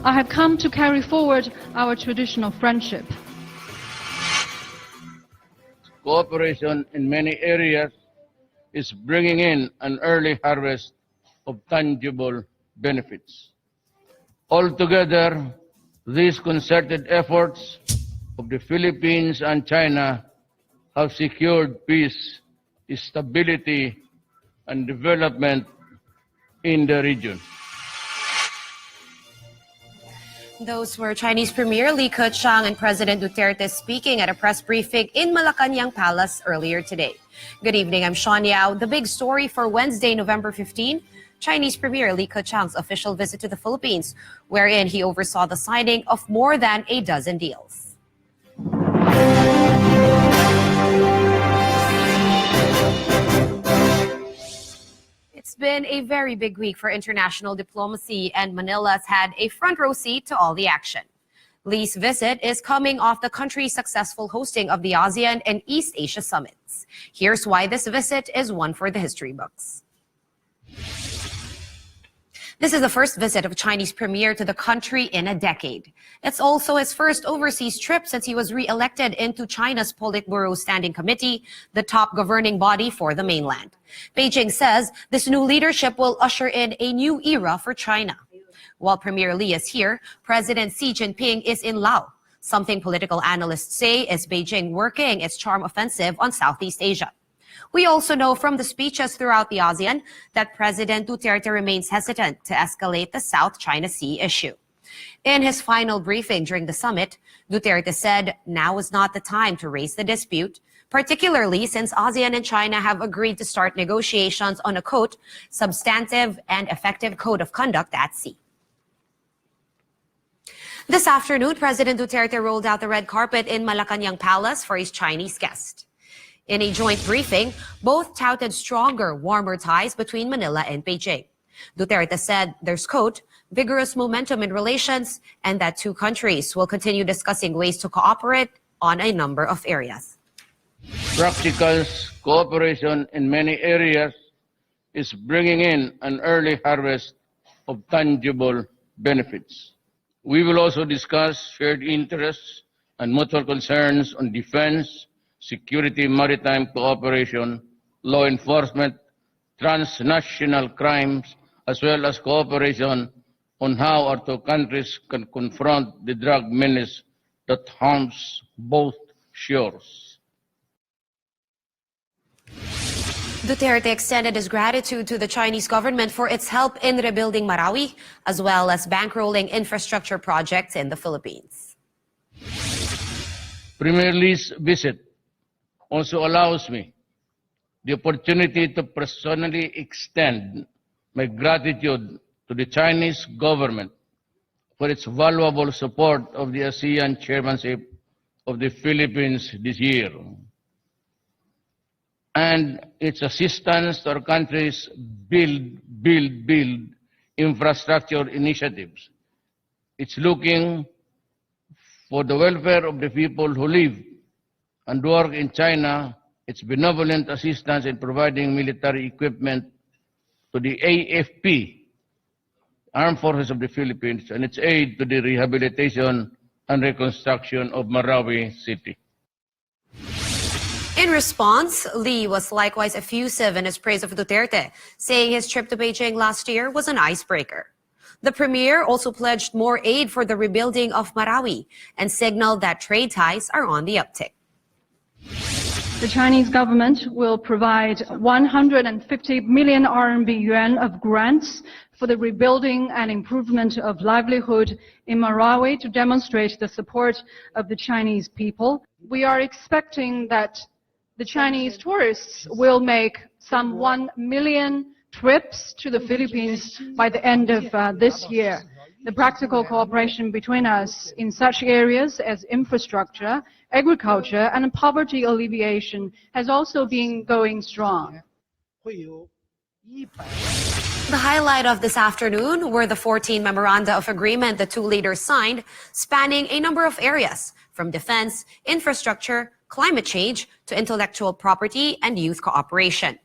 I have come to carry forward our traditional friendship. Cooperation in many areas is bringing in an early harvest of tangible benefits. Altogether, these concerted efforts of the Philippines and China have secured peace, stability, and development in the region. Those were Chinese Premier Li Keqiang and President Duterte speaking at a press briefing in Malacanang Palace earlier today. Good evening, I'm Sean Yao. The big story for Wednesday, November 15, Chinese Premier Li Keqiang's official visit to the Philippines, wherein he oversaw the signing of more than a dozen deals. It's been a very big week for international diplomacy, and Manila's had a front row seat to all the action. Li's visit is coming off the country's successful hosting of the ASEAN and East Asia summits. Here's why this visit is one for the history books. This is the first visit of a Chinese premier to the country in a decade. It's also his first overseas trip since he was re-elected into China's Politburo Standing Committee, the top governing body for the mainland. Beijing says this new leadership will usher in a new era for China. While Premier Li is here, President Xi Jinping is in Laos, something political analysts say is Beijing working its charm offensive on Southeast Asia. We also know from the speeches throughout the ASEAN that President Duterte remains hesitant to escalate the South China Sea issue. In his final briefing during the summit, Duterte said now is not the time to raise the dispute, particularly since ASEAN and China have agreed to start negotiations on a, quote, substantive and effective code of conduct at sea. This afternoon, President Duterte rolled out the red carpet in Malacanang Palace for his Chinese guest. In a joint briefing, both touted stronger, warmer ties between Manila and Beijing. Duterte said there's, quote, vigorous momentum in relations and that two countries will continue discussing ways to cooperate on a number of areas. Practical cooperation in many areas is bringing in an early harvest of tangible benefits. We will also discuss shared interests and mutual concerns on defense, security, maritime cooperation, law enforcement, transnational crimes, as well as cooperation on how our two countries can confront the drug menace that harms both shores. Duterte extended his gratitude to the Chinese government for its help in rebuilding Marawi, as well as bankrolling infrastructure projects in the Philippines. Premier Li's visit also allows me the opportunity to personally extend my gratitude to the Chinese government for its valuable support of the ASEAN chairmanship of the Philippines this year, and its assistance to our country's build infrastructure initiatives. It's looking for the welfare of the people who live and work in China, its benevolent assistance in providing military equipment to the AFP, Armed Forces of the Philippines, and its aid to the rehabilitation and reconstruction of Marawi City. In response, Li was likewise effusive in his praise of Duterte, saying his trip to Beijing last year was an icebreaker. The premier also pledged more aid for the rebuilding of Marawi and signaled that trade ties are on the uptick. The Chinese government will provide 150 million RMB yuan of grants for the rebuilding and improvement of livelihood in Marawi to demonstrate the support of the Chinese people. We are expecting that the Chinese tourists will make some 1 million trips to the Philippines by the end of this year. The practical cooperation between us in such areas as infrastructure, agriculture, and poverty alleviation has also been going strong. The highlight of this afternoon were the 14 memoranda of agreement the two leaders signed, spanning a number of areas, from defense, infrastructure, climate change, to intellectual property and youth cooperation.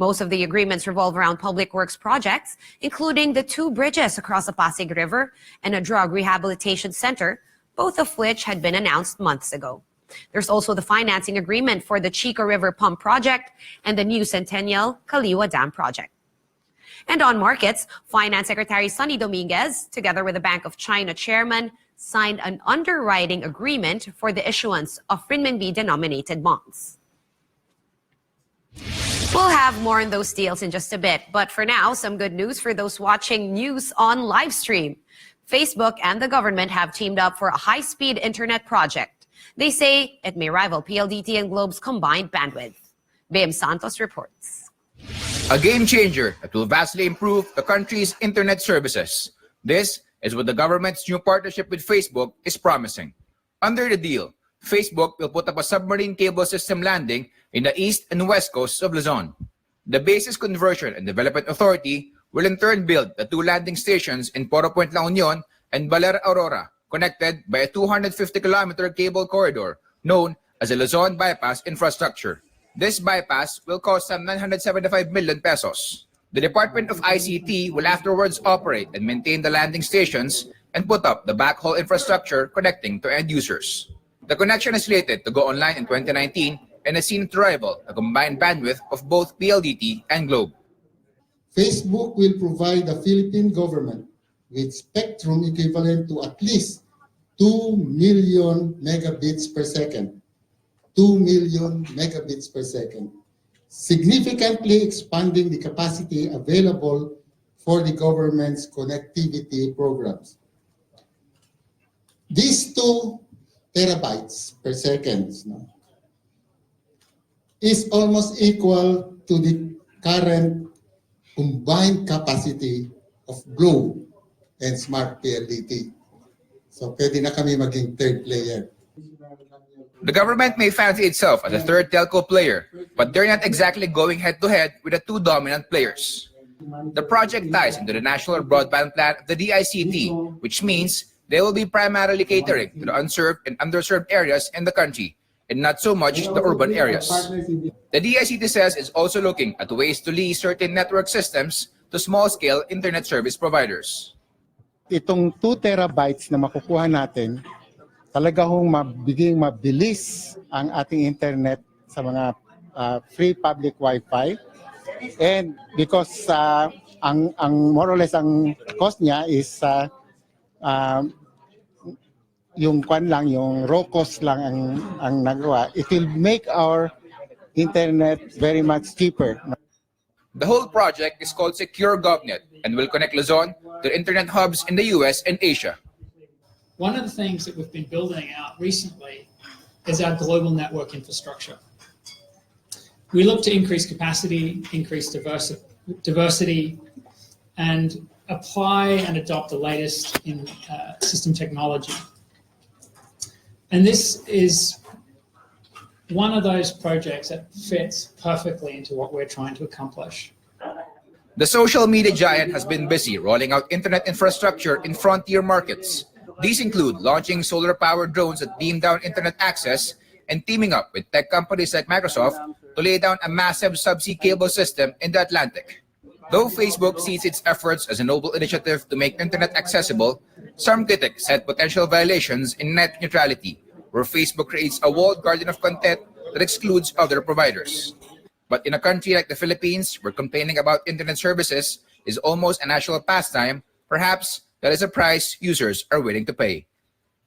Most of the agreements revolve around public works projects, including the 2 bridges across the Pasig River and a drug rehabilitation center, both of which had been announced months ago. There's also the financing agreement for the Chico River Pump Project and the new Centennial Kaliwa Dam Project. And on markets, Finance Secretary Sonny Dominguez, together with the Bank of China chairman, signed an underwriting agreement for the issuance of renminbi-denominated bonds. We'll have more on those deals in just a bit, but for now, some good news for those watching news on live stream. Facebook and the government have teamed up for a high-speed internet project. They say it may rival PLDT and Globe's combined bandwidth. Bim Santos reports. A game changer that will vastly improve the country's internet services. This is what the government's new partnership with Facebook is promising. Under the deal, Facebook will put up a submarine cable system landing in the east and west coasts of Luzon. The Bases Conversion and Development Authority will in turn build the 2 landing stations in Poro Point, La Union and Baler Aurora, connected by a 250-kilometer cable corridor known as the Luzon Bypass Infrastructure. This bypass will cost some 975 million pesos. The Department of ICT will afterwards operate and maintain the landing stations and put up the backhaul infrastructure connecting to end users. The connection is slated to go online in 2019 and is seen to rival the combined bandwidth of both PLDT and Globe. Facebook will provide the Philippine government with spectrum equivalent to at least 2 million megabits per second. 2 million megabits per second, significantly expanding the capacity available for the government's connectivity programs. These 2 terabytes per second is almost equal to the current combined capacity of Globe and Smart PLDT. So pwede na kami maging third player. The government may fancy itself as a third telco player, but they're not exactly going head-to-head with the 2 dominant players. The project ties into the National Broadband Plan of the DICT, which means they will be primarily catering to the unserved and underserved areas in the country, and not so much the urban areas. The DICT says it's also looking at ways to lease certain network systems to small-scale internet service providers. Itong 2 terabytes na makukuha natin, talaga hong mabiging mabilis ang ating internet sa mga free public Wi-Fi. And because ang more or less ang cost niya is yung raw cost lang ang nagawa, it will make our internet very much cheaper. The whole project is called Secure GovNet and will connect Luzon to internet hubs in the US and Asia. One of the things that we've been building out recently is our global network infrastructure. We look to increase capacity, increase diversity, and apply and adopt the latest in system technology. And this is one of those projects that fits perfectly into what we're trying to accomplish. The social media giant has been busy rolling out internet infrastructure in frontier markets. These include launching solar-powered drones that beam down internet access and teaming up with tech companies like Microsoft to lay down a massive subsea cable system in the Atlantic. Though Facebook sees its efforts as a noble initiative to make internet accessible, some critics cite potential violations in net neutrality, where Facebook creates a walled garden of content that excludes other providers. But in a country like the Philippines, where complaining about internet services is almost a national pastime, perhaps that is a price users are willing to pay.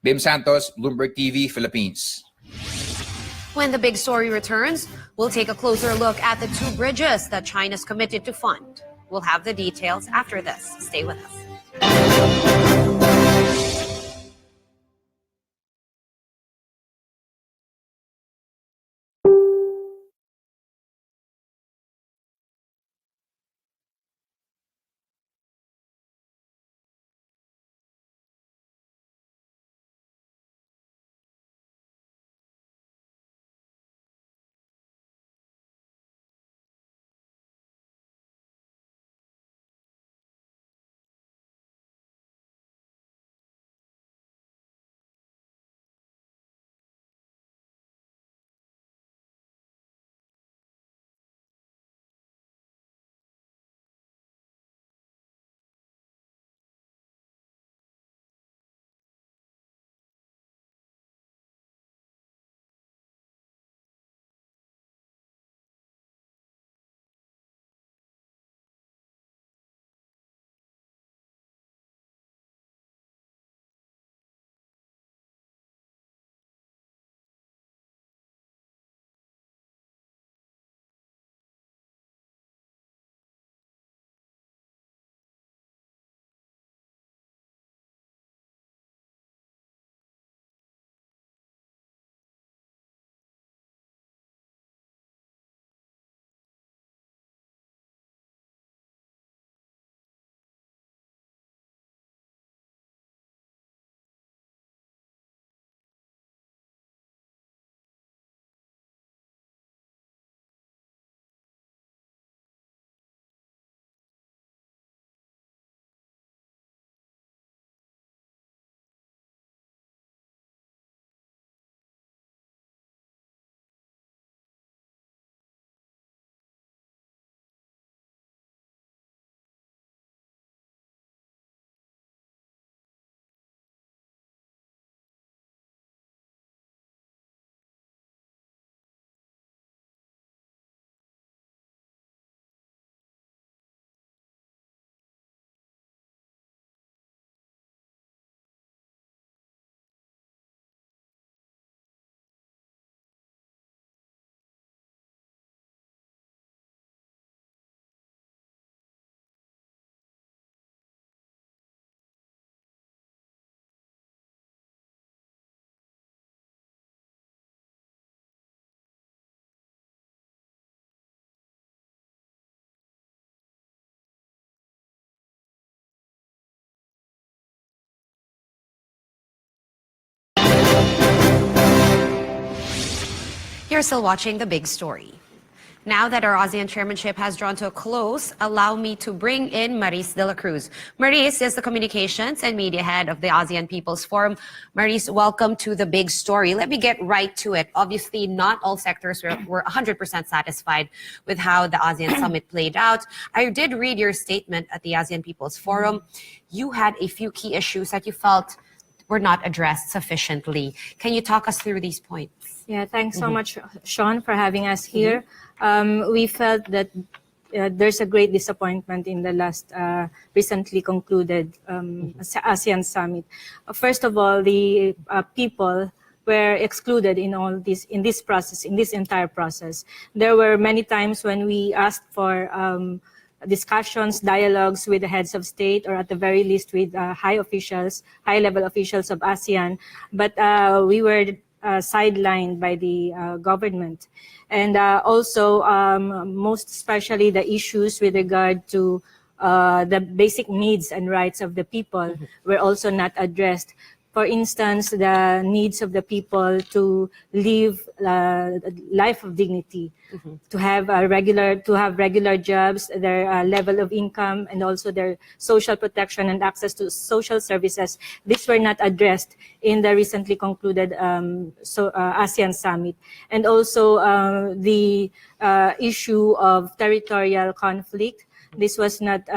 Bim Santos, Bloomberg TV, Philippines. When the big story returns, we'll take a closer look at the 2 bridges that China's committed to fund. We'll have the details after this. Stay with us. You're still watching The Big Story. Now that our ASEAN chairmanship has drawn to a close, allow me to bring in Maris de la Cruz. Maris is the communications and media head of the ASEAN People's Forum. Maris, welcome to The Big Story. Let me get right to it. Obviously, not all sectors were 100% satisfied with how the ASEAN summit played out. I did read your statement at the ASEAN People's Forum. You had a few key issues that you felt were not addressed sufficiently. Can you talk us through these points? Yeah, thanks so much, Sean, for having us here. We felt that there's a great disappointment in the last recently concluded ASEAN summit. First of all, the people were excluded in this entire process. There were many times when we asked for discussions, dialogues with the heads of state, or at the very least with high-level officials of ASEAN, but we were sidelined by the government. And also, most especially the issues with regard to the basic needs and rights of the people were also not addressed. For instance, the needs of the people to live a life of dignity, to have regular jobs, their level of income, and also their social protection and access to social services. These were not addressed in the recently concluded ASEAN summit. And also the issue of territorial conflict. This was not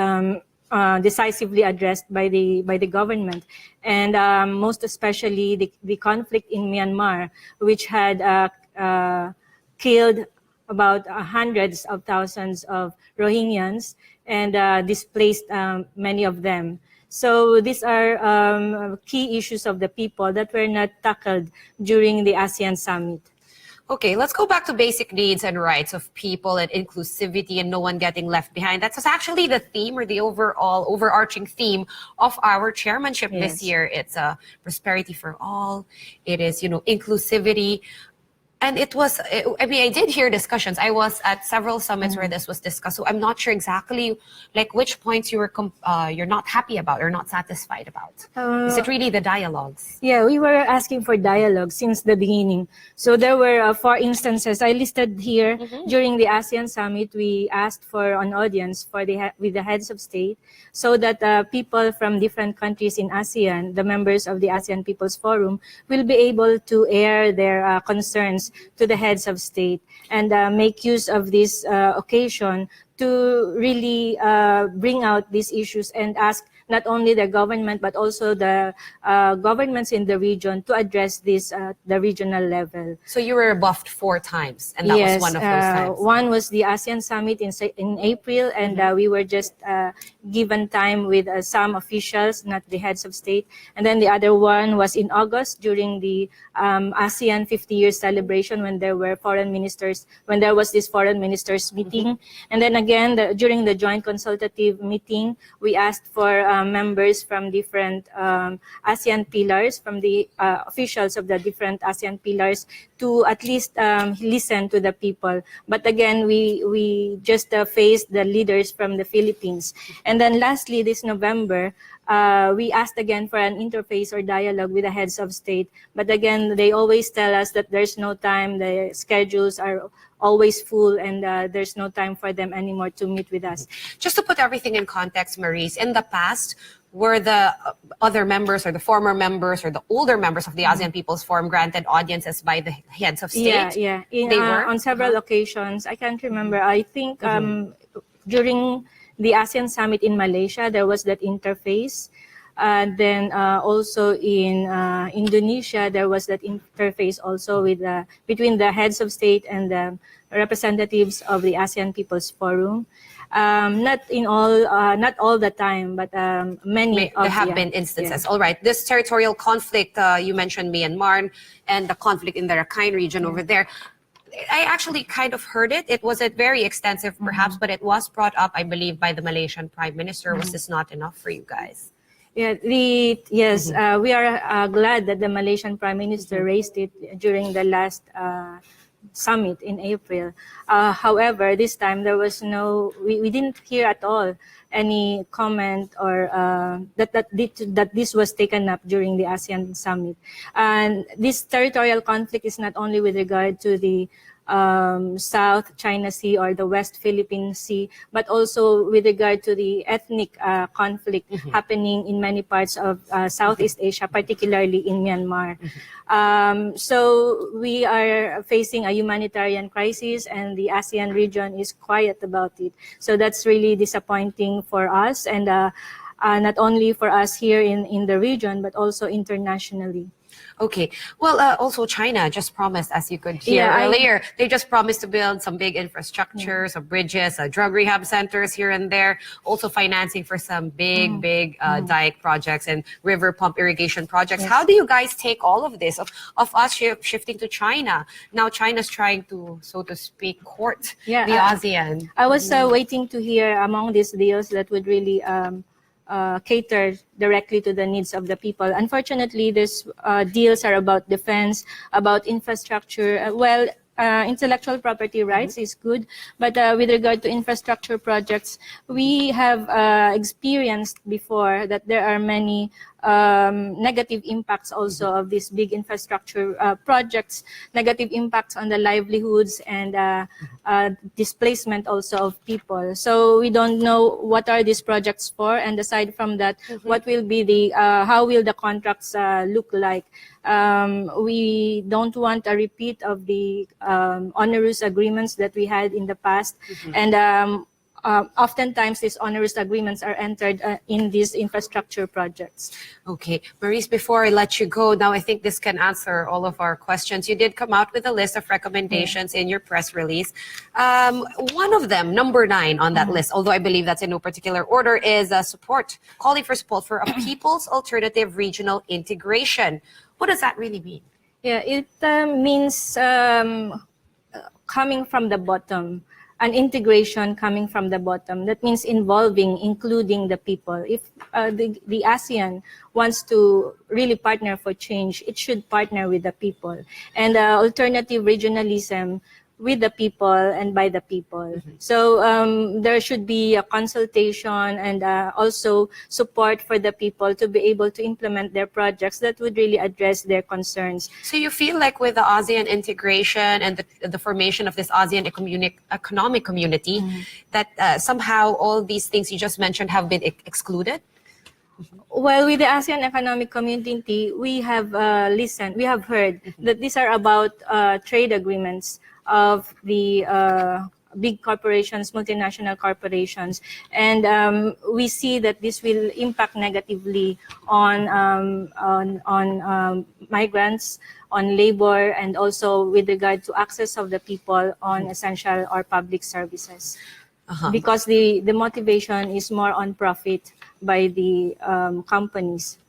decisively addressed by the government, and most especially the conflict in Myanmar, which had killed about hundreds of thousands of Rohingyans and displaced many of them. So these are key issues of the people that were not tackled during the ASEAN summit. Okay, let's go back to basic needs and rights of people and inclusivity and no one getting left behind. That's actually the theme, or the overarching theme of our chairmanship this year. It's prosperity for all. It is, inclusivity. And it was, I did hear discussions. I was at several summits where this was discussed. So I'm not sure exactly which points you're not happy about or not satisfied about. Is it really the dialogues? Yeah, we were asking for dialogue since the beginning. So there were 4 instances I listed here. During the ASEAN summit, we asked for an audience with the heads of state, so that people from different countries in ASEAN, the members of the ASEAN People's Forum, will be able to air their concerns to the heads of state and make use of this occasion to really bring out these issues and ask not only the government but also the governments in the region to address this at the regional level. So you were rebuffed 4 times, and that was one of those times. One was the ASEAN summit in April, and we were just given time with some officials, not the heads of state. And then the other one was in August during the ASEAN 50-year celebration, when there were when there was this foreign ministers meeting. And then again, during the joint consultative meeting, we asked for members from different ASEAN pillars, from the officials of the different ASEAN pillars, to at least listen to the people. But again, we just faced the leaders from the Philippines. And then lastly, this November, we asked again for an interface or dialogue with the heads of state. But again, they always tell us that there's no time, the schedules are always full, and there's no time for them anymore to meet with us. Just to put everything in context, Maris, in the past, were the other members or the former members or the older members of the ASEAN People's Forum granted audiences by the heads of state? Yeah. They were? On several occasions. I can't remember. I think during the ASEAN summit in Malaysia, there was that interface. Then also in Indonesia, there was that interface also with between the heads of state and the representatives of the ASEAN People's Forum. Not all the time, but many. There have been instances. All right. This territorial conflict, you mentioned Myanmar and the conflict in the Rakhine region over there. I actually kind of heard it. It wasn't very extensive, perhaps, but it was brought up, I believe, by the Malaysian Prime Minister. Was this not enough for you guys? Yeah, we are glad that the Malaysian Prime Minister raised it during the last summit in April. However, this time there was we didn't hear at all any comment or that this was taken up during the ASEAN summit. And this territorial conflict is not only with regard to the South China Sea or the West Philippine Sea, but also with regard to the ethnic conflict happening in many parts of Southeast Asia, particularly in Myanmar. So we are facing a humanitarian crisis, and the ASEAN region is quiet about it. So that's really disappointing for us, and not only for us here in the region, but also internationally. Okay. Well, also China just promised, as you could hear earlier, they just promised to build some big infrastructure, some bridges, drug rehab centers here and there, also financing for some big dike projects and river pump irrigation projects. How do you guys take all of this, of us shifting to China? Now China's trying to, so to speak, court the ASEAN. I was waiting to hear among these deals that would really cater directly to the needs of the people. Unfortunately, these deals are about defense, about infrastructure. Intellectual property rights is good, but with regard to infrastructure projects, we have experienced before that there are many negative impacts also of these big infrastructure projects, negative impacts on the livelihoods and displacement also of people. So we don't know what are these projects for, and aside from that, what will be the how will the contracts look like. We don't want a repeat of the onerous agreements that we had in the past, and oftentimes these onerous agreements are entered in these infrastructure projects. Okay, Maurice, before I let you go, now I think this can answer all of our questions. You did come out with a list of recommendations in your press release. One of them, number 9 on that list, although I believe that's in no particular order, is calling for support for a people's alternative regional integration. What does that really mean? Yeah, it means coming from the bottom, an integration coming from the bottom. That means including the people. If the ASEAN wants to really partner for change, it should partner with the people. And alternative regionalism with the people and by the people. So there should be a consultation and also support for the people to be able to implement their projects that would really address their concerns. So you feel like with the ASEAN integration and the formation of this ASEAN economic community, that somehow all these things you just mentioned have been excluded? Well, with the ASEAN Economic Community, we have heard that these are about trade agreements of the big corporations, multinational corporations, and we see that this will impact negatively on migrants, on labor, and also with regard to access of the people on essential or public services, because the motivation is more on profit by the companies.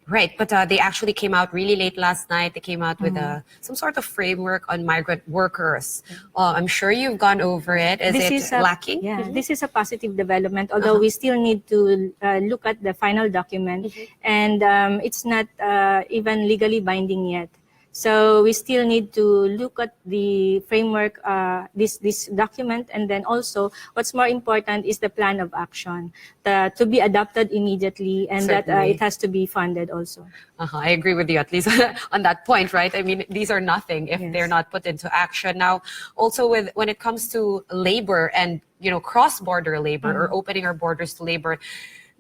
Right, but they actually came out really late last night. They came out with some sort of framework on migrant workers. I'm sure you've gone over it. Is it lacking? Yeah, this is a positive development, although we still need to look at the final document, and it's not even legally binding yet. So we still need to look at the framework, this document, and then also what's more important is the plan of action to be adopted immediately, and that it has to be funded also. I agree with you, at least on that point, right? I mean, these are nothing if they're not put into action. Now, also when it comes to labor and cross-border labor or opening our borders to labor,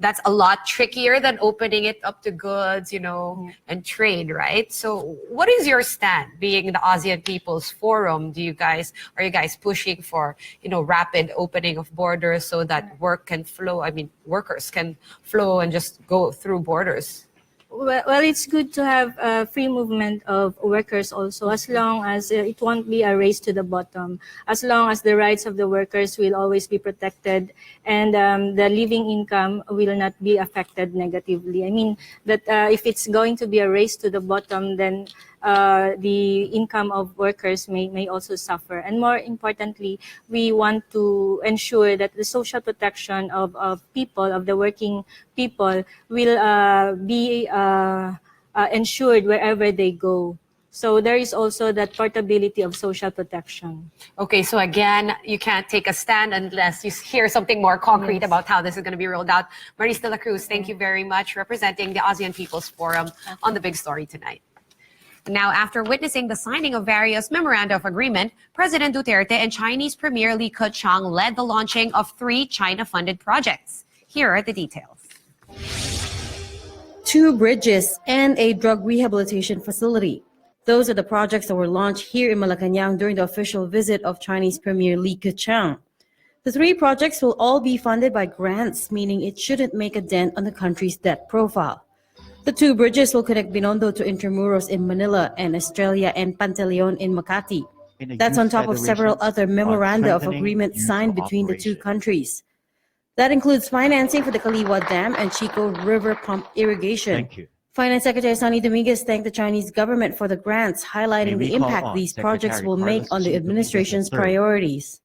that's a lot trickier than opening it up to goods, and trade, right? So what is your stand, being the ASEAN People's Forum? Are you guys pushing for, rapid opening of borders so that work can flow? I mean, workers can flow and just go through borders. Well, it's good to have free movement of workers also, as long as it won't be a race to the bottom, as long as the rights of the workers will always be protected, and the living income will not be affected negatively. I mean, that if it's going to be a race to the bottom, then the income of workers may also suffer. And more importantly, we want to ensure that the social protection of people, of the working people, will be ensured wherever they go. So there is also that portability of social protection. Okay, so again, you can't take a stand unless you hear something more concrete about how this is going to be rolled out. Maris de la Cruz, thank you very much, representing the ASEAN People's Forum on the big story tonight. Now, after witnessing the signing of various memoranda of agreement, President Duterte and Chinese Premier Li Keqiang led the launching of 3 China-funded projects. Here are the details. 2 bridges and a drug rehabilitation facility. Those are the projects that were launched here in Malacanang during the official visit of Chinese Premier Li Keqiang. The 3 projects will all be funded by grants, meaning it shouldn't make a dent on the country's debt profile. The 2 bridges will connect Binondo to Intramuros in Manila and Estrella and Pantaleon in Makati. That's on top of several other memoranda of agreement signed between the 2 countries. That includes financing for the Kaliwa Dam and Chico River pump irrigation. Thank you. Finance Secretary Sonny Dominguez thanked the Chinese government for the grants, highlighting the impact these projects will make on the administration's priorities.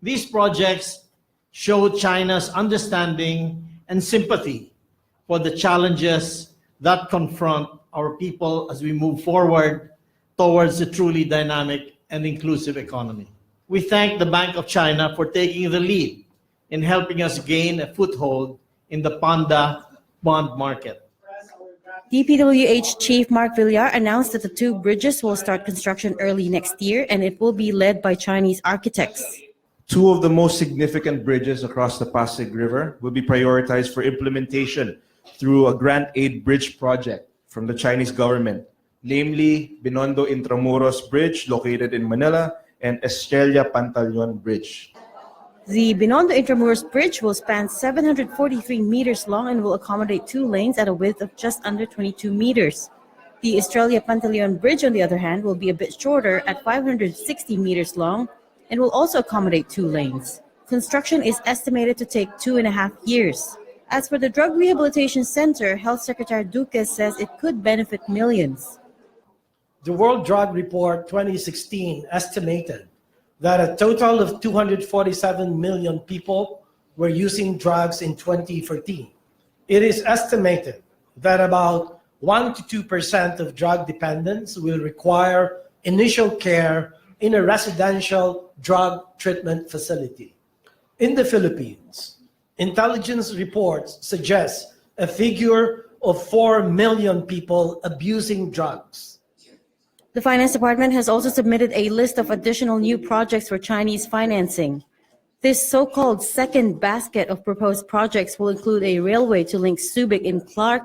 These projects show China's understanding and sympathy for the challenges that confront our people as we move forward towards a truly dynamic and inclusive economy. We thank the Bank of China for taking the lead in helping us gain a foothold in the Panda bond market. DPWH Chief Mark Villar announced that the 2 bridges will start construction early next year, and it will be led by Chinese architects. 2 of the most significant bridges across the Pasig River will be prioritized for implementation through a grant aid bridge project from the Chinese government, namely Binondo Intramuros Bridge located in Manila and Estrella Pantaleon Bridge. The Binondo Intramuros Bridge will span 743 meters long and will accommodate 2 lanes at a width of just under 22 meters. The Estrella Pantaleon Bridge, on the other hand, will be a bit shorter at 560 meters long and will also accommodate 2 lanes. Construction is estimated to take 2.5 years. As for the Drug Rehabilitation Center, Health Secretary Duque says it could benefit millions. The World Drug Report 2016 estimated that a total of 247 million people were using drugs in 2014. It is estimated that about 1 to 2% of drug dependents will require initial care in a residential drug treatment facility. In the Philippines, intelligence reports suggest a figure of 4 million people abusing drugs. The Finance Department has also submitted a list of additional new projects for Chinese financing. This so-called second basket of proposed projects will include a railway to link Subic in Clark,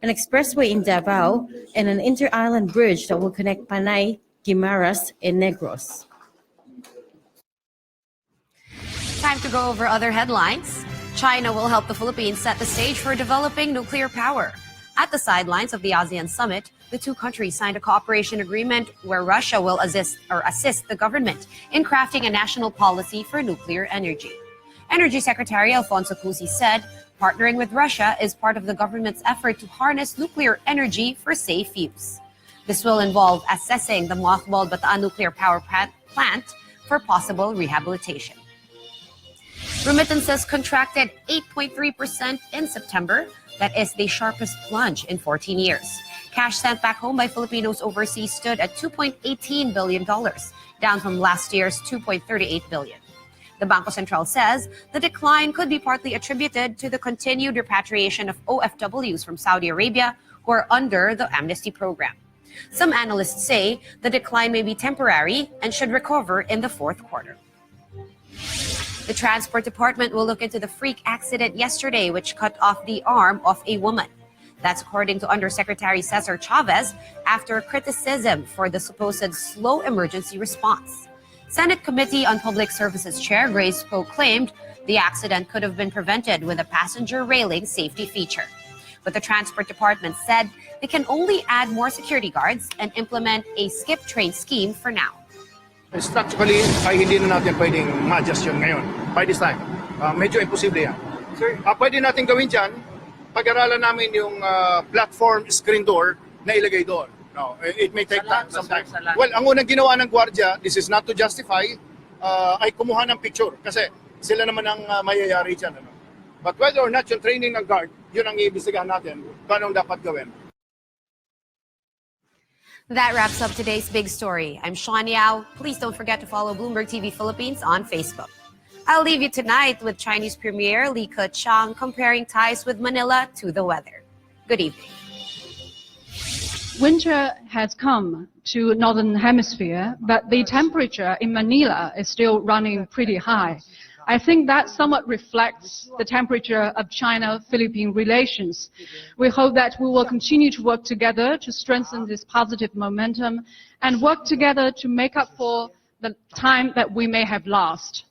an expressway in Davao, and an inter-island bridge that will connect Panay, Guimaras, and Negros. Time to go over other headlines. China will help the Philippines set the stage for developing nuclear power. At the sidelines of the ASEAN summit, the 2 countries signed a cooperation agreement where Russia will assist the government in crafting a national policy for nuclear energy. Energy Secretary Alfonso Cusi said partnering with Russia is part of the government's effort to harness nuclear energy for safe use. This will involve assessing the mothballed Bataan nuclear power plant for possible rehabilitation. Remittances contracted 8.3% in September. That is the sharpest plunge in 14 years. Cash sent back home by Filipinos overseas stood at $2.18 billion, down from last year's $2.38 billion. The Bangko Sentral says the decline could be partly attributed to the continued repatriation of OFWs from Saudi Arabia who are under the amnesty program. Some analysts say the decline may be temporary and should recover in the 4th quarter. The Transport Department will look into the freak accident yesterday, which cut off the arm of a woman. That's according to Undersecretary Cesar Chavez after criticism for the supposed slow emergency response. Senate Committee on Public Services Chair Grace Poe claimed the accident could have been prevented with a passenger railing safety feature. But the Transport Department said they can only add more security guards and implement a skip train scheme for now. Structurally, ay hindi na natin pwedeng ma-adjust yun ngayon. By this time, medyo imposible yan. Sir, pwede natin gawin dyan, pag-aralan namin yung platform screen door na ilagay doon. No, it may take time, some time. Well, ang unang ginawa ng gwardiya, this is not to justify, ay kumuha ng picture. Kasi sila naman ang mayayari dyan. Ano? But whether or not yung training ng guard, yun ang iimbestigahan natin kung anong dapat gawin. That wraps up today's big story. I'm Sean Yao. Please don't forget to follow Bloomberg TV Philippines on Facebook. I'll leave you tonight with Chinese Premier Li Keqiang comparing ties with Manila to the weather. Good evening. Winter has come to Northern Hemisphere, but the temperature in Manila is still running pretty high. I think that somewhat reflects the temperature of China-Philippine relations. We hope that we will continue to work together to strengthen this positive momentum and work together to make up for the time that we may have lost.